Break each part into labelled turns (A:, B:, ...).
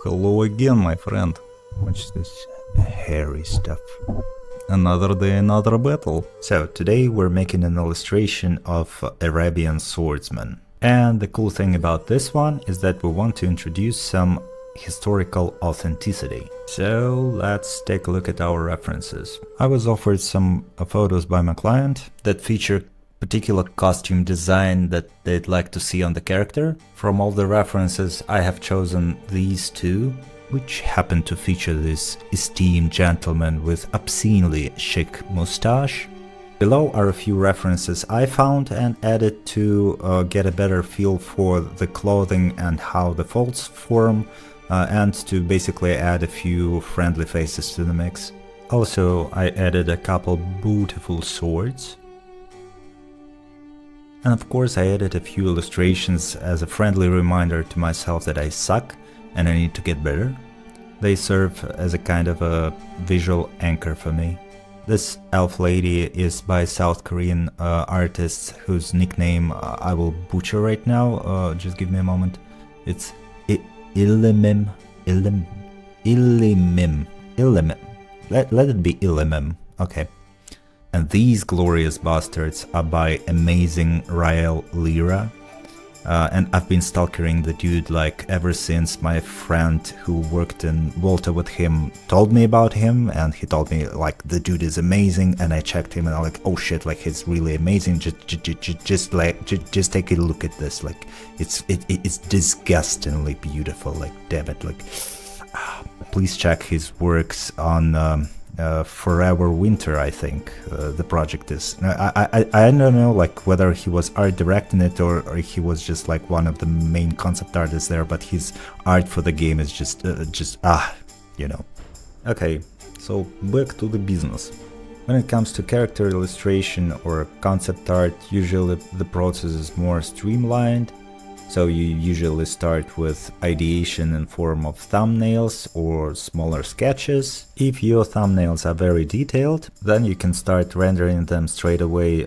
A: Hello again, my friend. What's this hairy stuff? Another day, another battle. So today we're making an illustration of Arabian swordsman. And the cool thing about this one is that we want to introduce some historical authenticity. So let's take a look at our references. I was offered some photos by my client that feature particular costume design that they'd like to see on the character. From all the references, I have chosen these two, which happen to feature this esteemed gentleman with obscenely chic mustache. Below are a few references I found and added to get a better feel for the clothing and how the folds form, and to basically add a few friendly faces to the mix. Also, I added a couple beautiful swords. And of course I added a few illustrations as a friendly reminder to myself that I suck and I need to get better. They serve as a kind of a visual anchor for me. This elf lady is by a South Korean artist whose nickname I will butcher right now, just give me a moment. It's Illimim. Let it be Illimim, okay. And these glorious bastards are by amazing Rael Lira. And I've been stalkering the dude like ever since my friend who worked in Volta with him told me about him, and he told me like the dude is amazing, and I checked him and I'm like, oh shit, like he's really amazing. Just take a look at this, like it's disgustingly beautiful, like damn it, like please check his works on Forever Winter, I think the project is. I don't know like whether he was art directing it or he was just like one of the main concept artists there, but his art for the game is just you know. Okay, so back to the business. When it comes to character illustration or concept art, usually the process is more streamlined. So you usually start with ideation in form of thumbnails or smaller sketches. If your thumbnails are very detailed, then you can start rendering them straight away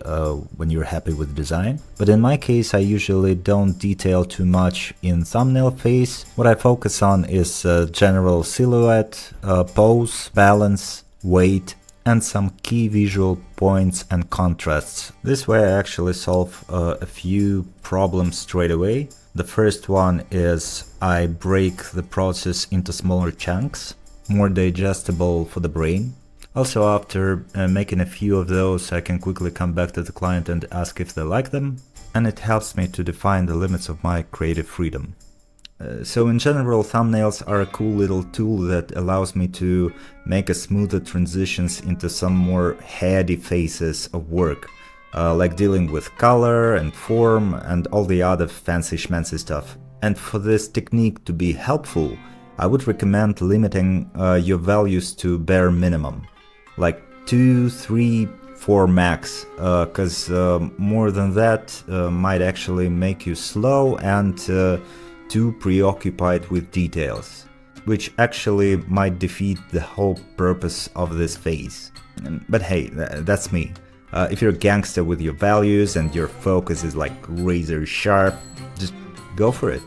A: when you're happy with the design. But in my case, I usually don't detail too much in thumbnail phase. What I focus on is general silhouette, pose, balance, weight, and some key visual points and contrasts. This way I actually solve a few problems straight away. The first one is I break the process into smaller chunks, more digestible for the brain. Also, after making a few of those, I can quickly come back to the client and ask if they like them, and it helps me to define the limits of my creative freedom. So in general, thumbnails are a cool little tool that allows me to make a smoother transitions into some more heady phases of work, like dealing with color and form and all the other fancy schmancy stuff. And for this technique to be helpful, I would recommend limiting your values to bare minimum, like 2, 3, 4 max, cause more than that might actually make you slow and too preoccupied with details, which actually might defeat the whole purpose of this phase. But hey, that's me. If you're a gangster with your values and your focus is like razor sharp, just go for it.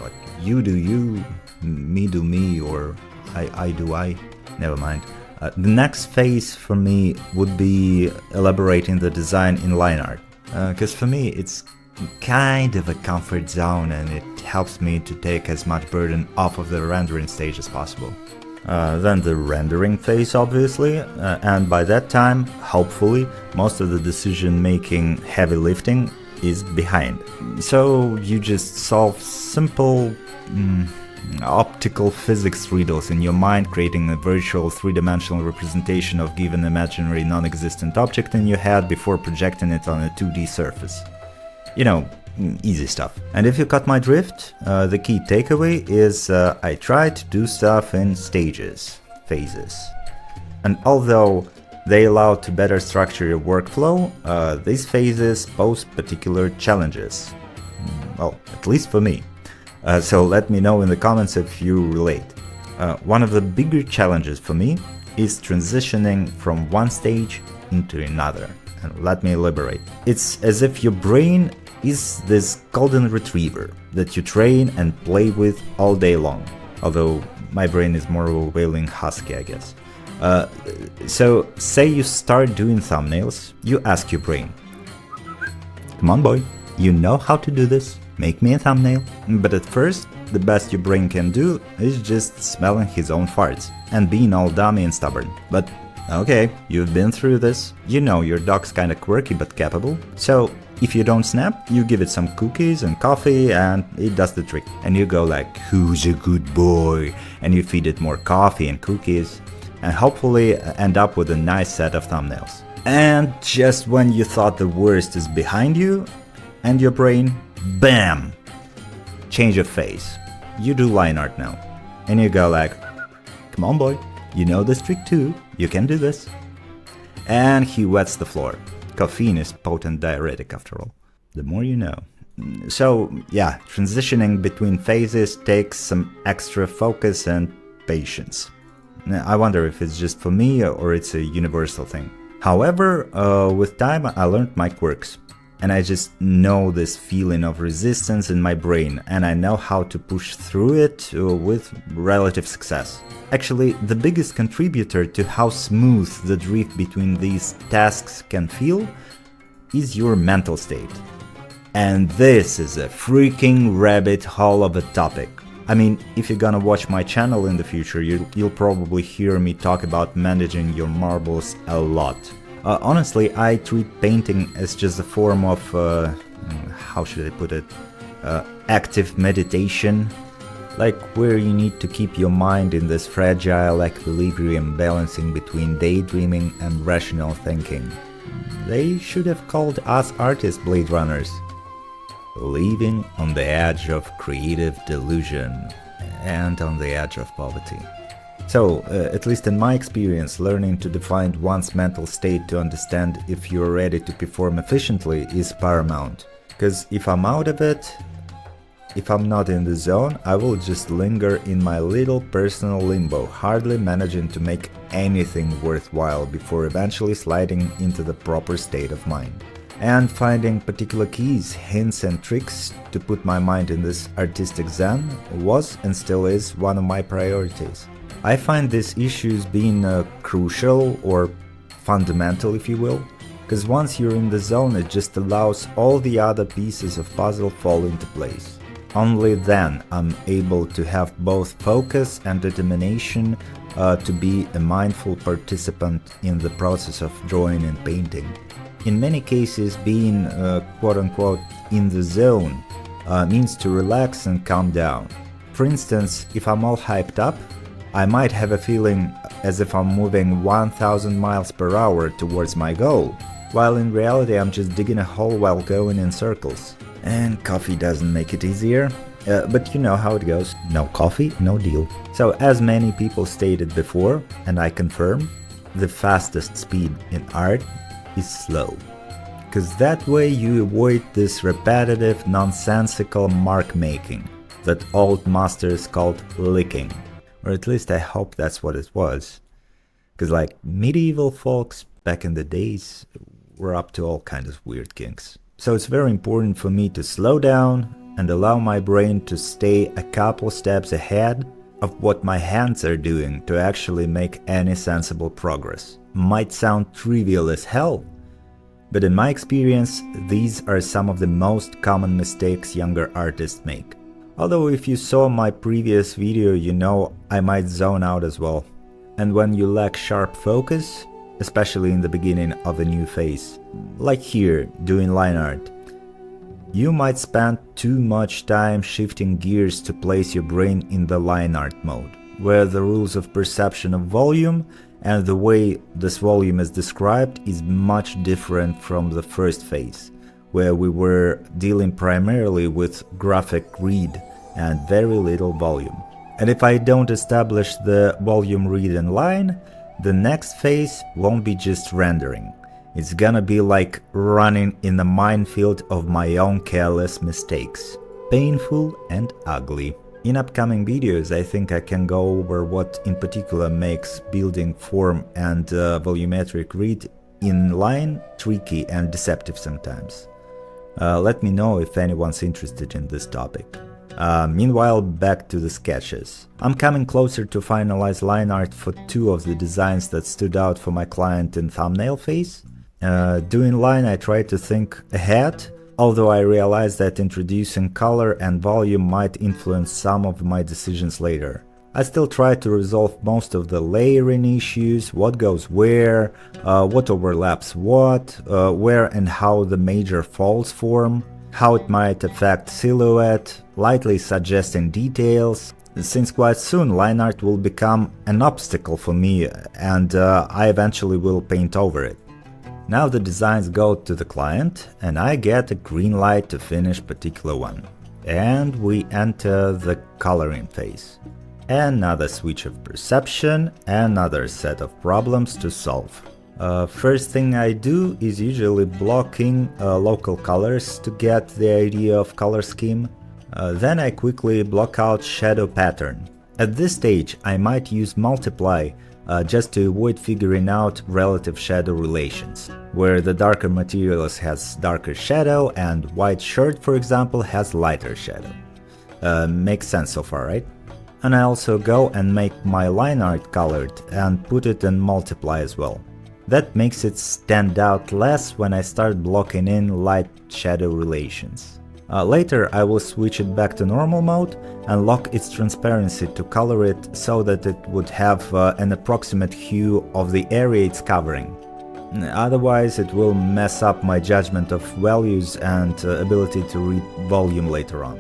A: Like you do you, me do me, or I do I. Never mind. The next phase for me would be elaborating the design in line art, because for me it's kind of a comfort zone and it helps me to take as much burden off of the rendering stage as possible. Then the rendering phase, obviously, and by that time, hopefully, most of the decision-making heavy lifting is behind. So you just solve simple optical physics riddles in your mind, creating a virtual three-dimensional representation of given imaginary non-existent object in your head before projecting it on a 2D surface. You know, easy stuff. And if you got my drift, the key takeaway is I try to do stuff in stages, phases. And although they allow to better structure your workflow, these phases pose particular challenges. Well, at least for me. So let me know in the comments if you relate. One of the bigger challenges for me is transitioning from one stage into another. And let me elaborate. It's as if your brain is this golden retriever that you train and play with all day long. although my brain is more of a wailing husky, I guess. So say you start doing thumbnails, you ask your brain, come on boy, you know how to do this, make me a thumbnail. But at first, the best your brain can do is just smelling his own farts and being all dummy and stubborn. But okay, you've been through this, you know your dog's kinda quirky but capable, so if you don't snap, you give it some cookies and coffee and it does the trick. And you go like, who's a good boy? And you feed it more coffee and cookies and hopefully end up with a nice set of thumbnails. And just when you thought the worst is behind you and your brain, BAM! Change of phase. You do line art now. And you go like, come on boy, you know this trick too, you can do this. And he wets the floor. Caffeine is potent diuretic after all. The more you know. So yeah, transitioning between phases takes some extra focus and patience. I wonder if it's just for me or it's a universal thing. However, with time I learned my quirks. And I just know this feeling of resistance in my brain, and I know how to push through it with relative success. Actually, the biggest contributor to how smooth the drift between these tasks can feel is your mental state. And this is a freaking rabbit hole of a topic. I mean, if you're gonna watch my channel in the future, you'll probably hear me talk about managing your marbles a lot. Honestly, I treat painting as just a form of, how should I put it, active meditation, like where you need to keep your mind in this fragile equilibrium balancing between daydreaming and rational thinking. They should have called us artists Blade Runners. Living on the edge of creative delusion and on the edge of poverty. So, at least in my experience, learning to define one's mental state to understand if you're ready to perform efficiently is paramount. Because if I'm out of it, if I'm not in the zone, I will just linger in my little personal limbo, hardly managing to make anything worthwhile before eventually sliding into the proper state of mind. And finding particular keys, hints and tricks to put my mind in this artistic zen was and still is one of my priorities. I find these issues being crucial or fundamental, if you will, because once you're in the zone it just allows all the other pieces of puzzle fall into place. Only then I'm able to have both focus and determination to be a mindful participant in the process of drawing and painting. In many cases, being quote-unquote in the zone means to relax and calm down. For instance, if I'm all hyped up, I might have a feeling as if I'm moving 1000 miles per hour towards my goal, while in reality I'm just digging a hole while going in circles. And coffee doesn't make it easier, but you know how it goes. No coffee, no deal. So as many people stated before, and I confirm, the fastest speed in art is slow. Because that way you avoid this repetitive, nonsensical mark making that old masters called licking. Or at least I hope that's what it was. Because like medieval folks back in the days were up to all kinds of weird kinks. So it's very important for me to slow down and allow my brain to stay a couple steps ahead of what my hands are doing to actually make any sensible progress. Might sound trivial as hell, but in my experience, these are some of the most common mistakes younger artists make. Although if you saw my previous video, you know I might zone out as well. And when you lack sharp focus, especially in the beginning of a new phase, like here, doing line art, you might spend too much time shifting gears to place your brain in the line art mode, where the rules of perception of volume and the way this volume is described is much different from the first phase, where we were dealing primarily with graphic read and very little volume. And if I don't establish the volume read in line, the next phase won't be just rendering. It's gonna be like running in a minefield of my own careless mistakes. Painful and ugly. In upcoming videos, I think I can go over what in particular makes building form and volumetric read in line tricky and deceptive sometimes. Let me know if anyone's interested in this topic. Meanwhile, back to the sketches. I'm coming closer to finalize line art for 2 of the designs that stood out for my client in thumbnail phase. Doing line, I try to think ahead, although I realize that introducing color and volume might influence some of my decisions later. I still try to resolve most of the layering issues, what goes where, what overlaps what, where and how the major folds form, how it might affect silhouette, lightly suggesting details, since quite soon line art will become an obstacle for me and I eventually will paint over it. Now the designs go to the client and I get a green light to finish particular one. And we enter the coloring phase. Another switch of perception, another set of problems to solve. First thing I do is usually blocking local colors to get the idea of color scheme. Then I quickly block out shadow pattern. At this stage I might use multiply just to avoid figuring out relative shadow relations, where the darker materials has darker shadow and white shirt, for example, has lighter shadow. Makes sense so far, right? And I also go and make my line art colored and put it in multiply as well. That makes it stand out less when I start blocking in light shadow relations. Later I will switch it back to normal mode and lock its transparency to color it so that it would have an approximate hue of the area it's covering. Otherwise it will mess up my judgment of values and ability to read volume later on.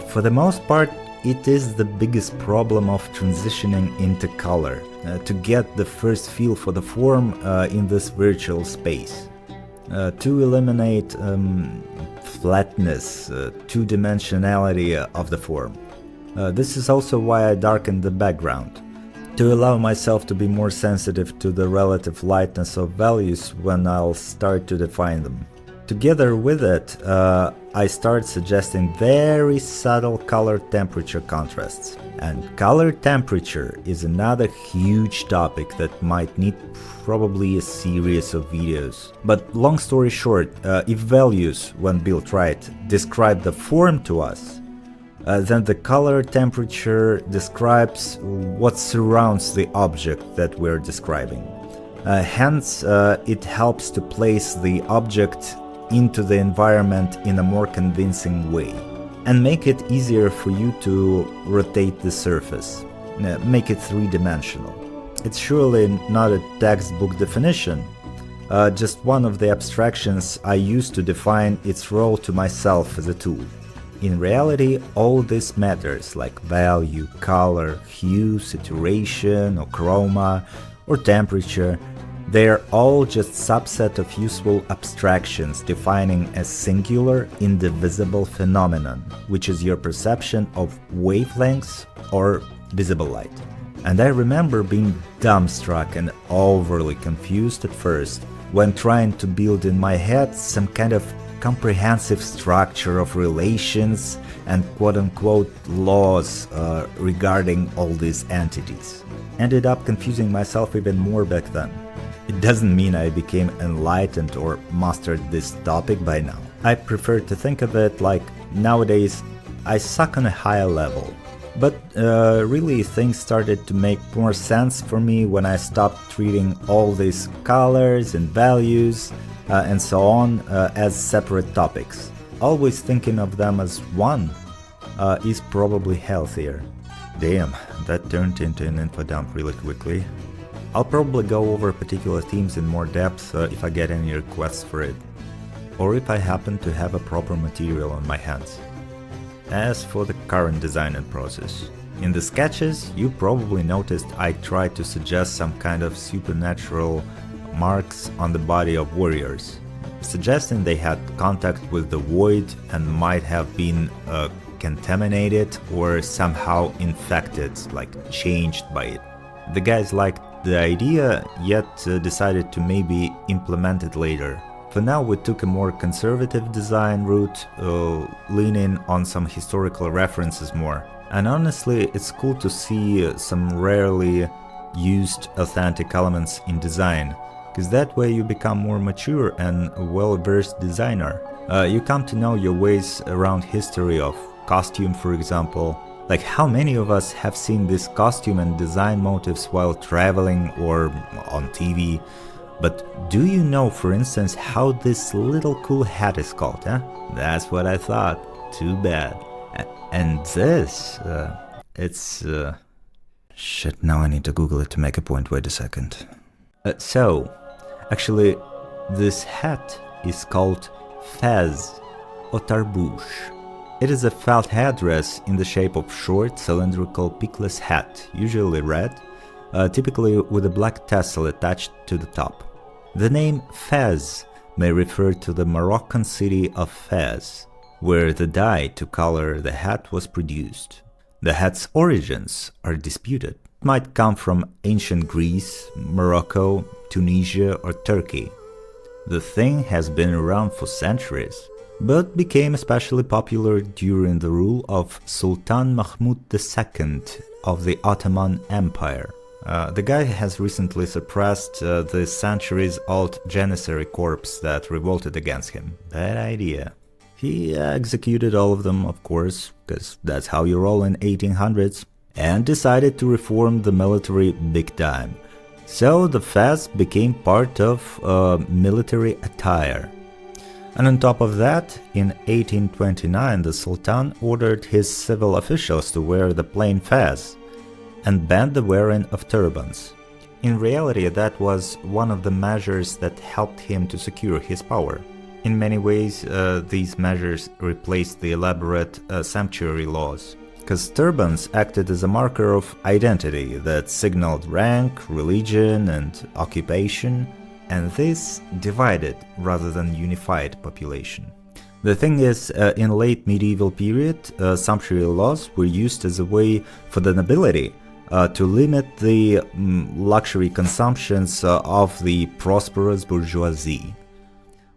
A: For the most part, it is the biggest problem of transitioning into color, to get the first feel for the form in this virtual space. To eliminate flatness, two-dimensionality of the form. This is also why I darkened the background, to allow myself to be more sensitive to the relative lightness of values when I'll start to define them. Together with it, I start suggesting very subtle color temperature contrasts. And color temperature is another huge topic that might need probably a series of videos. But long story short, if values, when built right, describe the form to us, then the color temperature describes what surrounds the object that we're describing. Hence, it helps to place the object into the environment in a more convincing way and make it easier for you to rotate the surface, make it three-dimensional. It's surely not a textbook definition, just one of the abstractions I use to define its role to myself as a tool. In reality, all this matters, like value, color, hue, saturation, or chroma, or temperature. They're all just subset of useful abstractions defining a singular, indivisible phenomenon, which is your perception of wavelengths or visible light. And I remember being dumbstruck and overly confused at first when trying to build in my head some kind of comprehensive structure of relations and quote-unquote laws regarding all these entities. Ended up confusing myself even more back then. It doesn't mean I became enlightened or mastered this topic by now. I prefer to think of it like nowadays I suck on a higher level. But really things started to make more sense for me when I stopped treating all these colors and values and so on as separate topics. Always thinking of them as one is probably healthier. Damn, that turned into an info dump really quickly. I'll probably go over particular themes in more depth if I get any requests for it, or if I happen to have a proper material on my hands. As for the current designing process, in the sketches you probably noticed I tried to suggest some kind of supernatural marks on the body of warriors, suggesting they had contact with the void and might have been contaminated or somehow infected, like changed by it. The guys liked the idea, yet decided to maybe implement it later. For now we took a more conservative design route, leaning on some historical references more. And honestly, it's cool to see some rarely used authentic elements in design, because that way you become more mature and a well-versed designer. You come to know your ways around history of costume, for example. Like, how many of us have seen this costume and design motifs while traveling or on TV? But do you know, for instance, how this little cool hat is called, huh? That's what I thought. Too bad. And this, Shit, now I need to Google it to make a point. Wait a second. Actually, this hat is called fez or tarbouche. It is a felt headdress in the shape of short, cylindrical, peakless hat, usually red, typically with a black tassel attached to the top. The name Fez may refer to the Moroccan city of Fez, where the dye to color the hat was produced. The hat's origins are disputed. It might come from ancient Greece, Morocco, Tunisia, or Turkey. The thing has been around for centuries, but became especially popular during the rule of Sultan Mahmud II of the Ottoman Empire. The guy has recently suppressed the centuries-old Janissary corps that revolted against him. Bad idea. He executed all of them, of course, because that's how you roll in 1800s, and decided to reform the military big time. So the fez became part of military attire. And on top of that, in 1829 the Sultan ordered his civil officials to wear the plain fez and banned the wearing of turbans. In reality, that was one of the measures that helped him to secure his power. In many ways, these measures replaced the elaborate sanctuary laws, because turbans acted as a marker of identity that signaled rank, religion, and occupation, and this divided rather than unified population. The thing is, in late medieval period, sumptuary laws were used as a way for the nobility to limit the luxury consumptions of the prosperous bourgeoisie.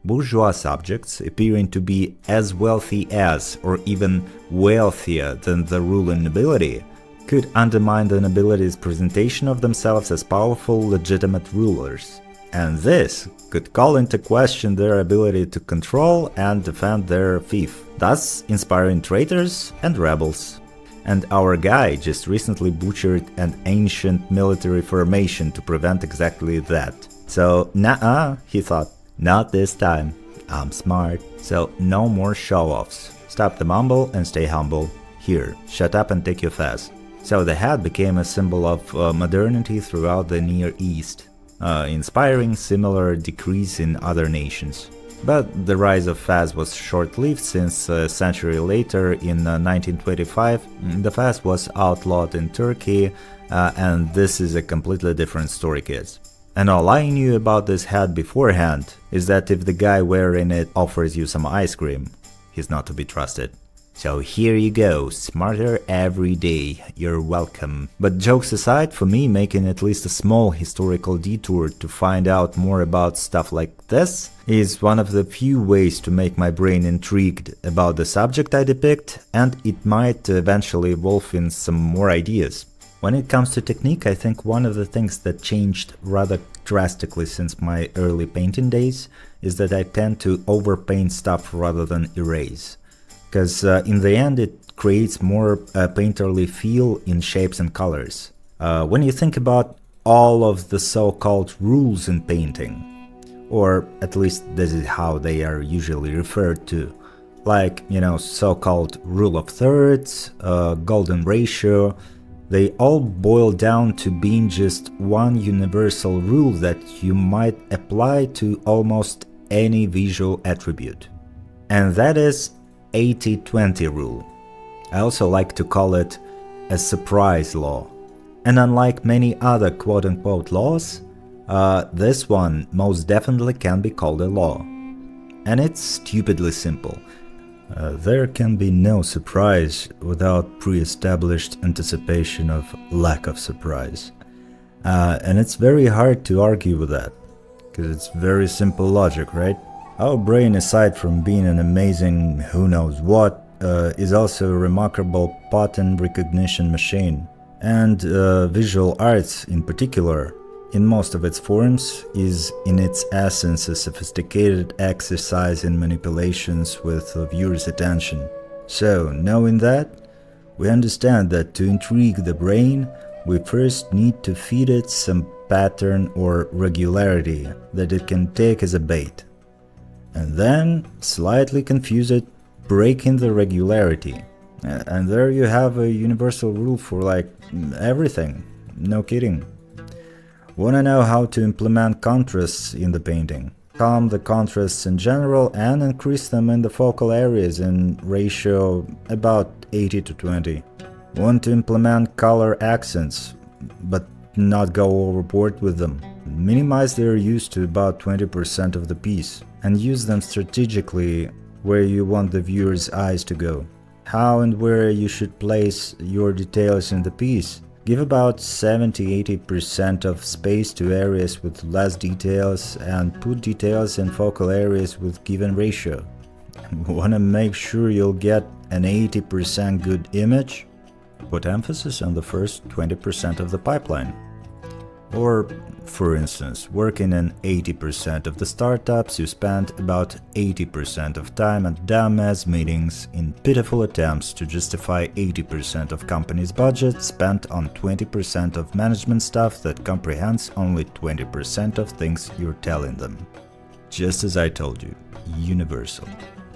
A: Bourgeois subjects, appearing to be as wealthy as, or even wealthier than the ruling nobility, could undermine the nobility's presentation of themselves as powerful, legitimate rulers. And this could call into question their ability to control and defend their fief, thus inspiring traitors and rebels. And our guy just recently butchered an ancient military formation to prevent exactly that. So, nah, he thought. Not this time. I'm smart. So no more show-offs. Stop the mumble and stay humble. Here, shut up and take your fez. So the hat became a symbol of modernity throughout the Near East, inspiring similar decrees in other nations. But the rise of fez was short-lived, since a century later, in 1925, the fez was outlawed in Turkey, and this is a completely different story, kids. And all I knew about this hat beforehand is that if the guy wearing it offers you some ice cream, he's not to be trusted. So here you go, smarter every day, you're welcome. But jokes aside, for me, making at least a small historical detour to find out more about stuff like this is one of the few ways to make my brain intrigued about the subject I depict, and it might eventually evolve in some more ideas. When it comes to technique, I think one of the things that changed rather drastically since my early painting days is that I tend to overpaint stuff rather than erase. Because in the end it creates more painterly feel in shapes and colors. When you think about all of the so-called rules in painting, or at least this is how they are usually referred to, like, so-called rule of thirds, golden ratio, they all boil down to being just one universal rule that you might apply to almost any visual attribute. And that is 80-20 rule. I also like to call it a surprise law. And unlike many other quote-unquote laws, this one most definitely can be called a law. And it's stupidly simple. There can be no surprise without pre-established anticipation of lack of surprise. And it's very hard to argue with that, because it's very simple logic, right? Our brain, aside from being an amazing who knows what, is also a remarkable pattern recognition machine. And visual arts in particular, in most of its forms, is in its essence a sophisticated exercise in manipulations with viewers' attention. So, knowing that, we understand that to intrigue the brain, we first need to feed it some pattern or regularity that it can take as a bait. And then slightly confuse it, breaking the regularity. And there you have a universal rule for like everything, no kidding. Wanna know how to implement contrasts in the painting? Calm the contrasts in general and increase them in the focal areas in ratio about 80:20. Want to implement color accents, but not go overboard with them. Minimize their use to about 20% of the piece and use them strategically where you want the viewer's eyes to go. How and where you should place your details in the piece. Give about 70–80% of space to areas with less details and put details in focal areas with given ratio. Wanna make sure you'll get an 80% good image? Put emphasis on the first 20% of the pipeline. Or, for instance, working in 80% of the startups, you spend about 80% of time at dumbass meetings in pitiful attempts to justify 80% of company's budget spent on 20% of management stuff that comprehends only 20% of things you're telling them. Just as I told you, universal.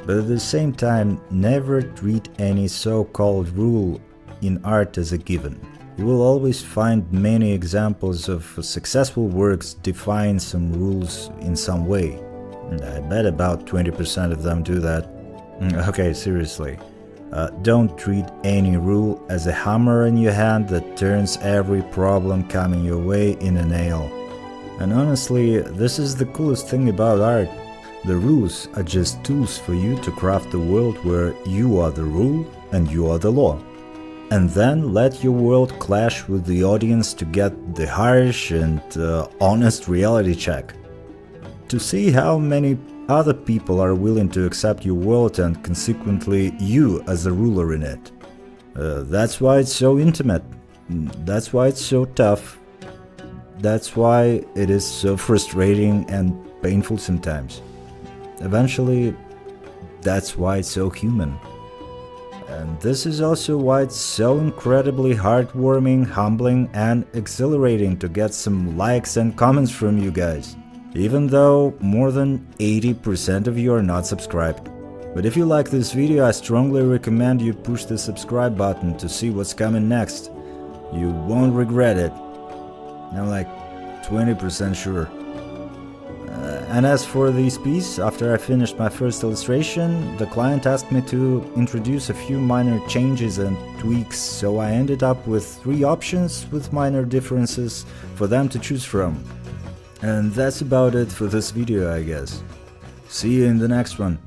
A: But at the same time, never treat any so-called rule in art as a given. You will always find many examples of successful works define some rules in some way. I bet about 20% of them do that. Okay, seriously. Don't treat any rule as a hammer in your hand that turns every problem coming your way in a nail. And honestly, this is the coolest thing about art. The rules are just tools for you to craft a world where you are the rule and you are the law. And then let your world clash with the audience to get the harsh and honest reality check. To see how many other people are willing to accept your world and consequently you as the ruler in it. That's why it's so intimate. That's why it's so tough. That's why it is so frustrating and painful sometimes. Eventually, that's why it's so human. And this is also why it's so incredibly heartwarming, humbling, and exhilarating to get some likes and comments from you guys. Even though more than 80% of you are not subscribed. But if you like this video, I strongly recommend you push the subscribe button to see what's coming next. You won't regret it. I'm like 20% sure. And as for this piece, after I finished my first illustration, the client asked me to introduce a few minor changes and tweaks, so I ended up with 3 options with minor differences for them to choose from. And that's about it for this video, I guess. See you in the next one.